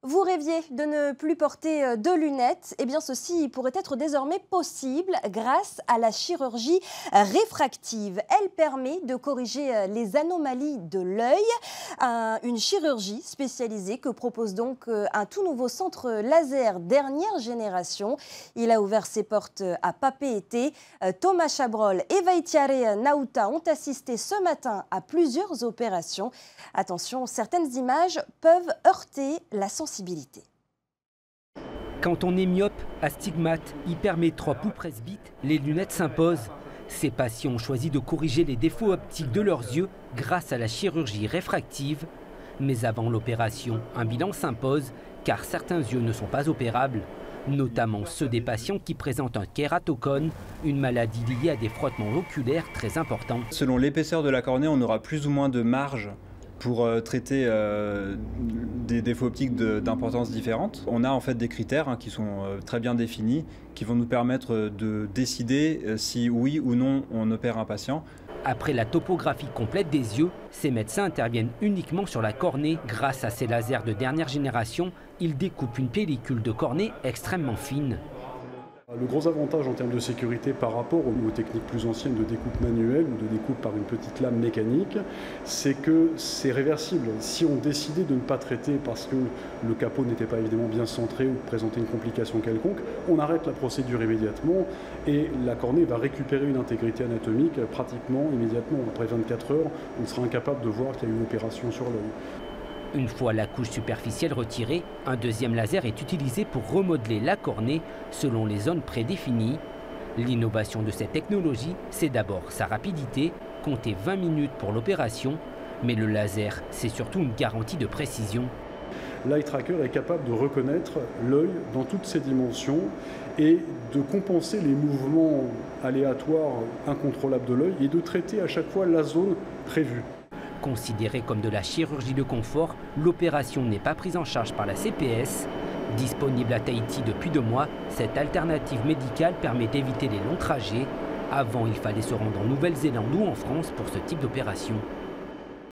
Vous rêviez de ne plus porter de lunettes, eh bien ceci pourrait être désormais possible grâce à la chirurgie réfractive. Elle permet de corriger les anomalies de l'œil, une chirurgie spécialisée que propose donc un tout nouveau centre laser dernière génération. Il a ouvert ses portes à Papeete. Thomas Chabrol et Vaitiare Nauta ont assisté ce matin à plusieurs opérations. Attention, certaines images peuvent heurter la sensibilité. Quand on est myope, astigmate, hypermétrope ou presbyte, les lunettes s'imposent. Ces patients ont choisi de corriger les défauts optiques de leurs yeux grâce à la chirurgie réfractive. Mais avant l'opération, un bilan s'impose car certains yeux ne sont pas opérables, notamment ceux des patients qui présentent un kératocone, une maladie liée à des frottements oculaires très importants. Selon l'épaisseur de la cornée, on aura plus ou moins de marge pour traiter des défauts optiques d'importance différente. On a en fait des critères qui sont très bien définis, qui vont nous permettre de décider si oui ou non on opère un patient. Après la topographie complète des yeux, ces médecins interviennent uniquement sur la cornée. Grâce à ces lasers de dernière génération, ils découpent une pellicule de cornée extrêmement fine. Le gros avantage en termes de sécurité par rapport aux techniques plus anciennes de découpe manuelle ou de découpe par une petite lame mécanique, c'est que c'est réversible. Si on décidait de ne pas traiter parce que le capot n'était pas évidemment bien centré ou présentait une complication quelconque, on arrête la procédure immédiatement et la cornée va récupérer une intégrité anatomique pratiquement immédiatement. Après 24 heures, on sera incapable de voir qu'il y a eu une opération sur l'œil. Une fois la couche superficielle retirée, un deuxième laser est utilisé pour remodeler la cornée selon les zones prédéfinies. L'innovation de cette technologie, c'est d'abord sa rapidité, compter 20 minutes pour l'opération, mais le laser, c'est surtout une garantie de précision. L'eye tracker est capable de reconnaître l'œil dans toutes ses dimensions et de compenser les mouvements aléatoires incontrôlables de l'œil et de traiter à chaque fois la zone prévue. Considérée comme de la chirurgie de confort, l'opération n'est pas prise en charge par la CPS. Disponible à Tahiti depuis 2 mois, cette alternative médicale permet d'éviter les longs trajets. Avant, il fallait se rendre en Nouvelle-Zélande ou en France pour ce type d'opération.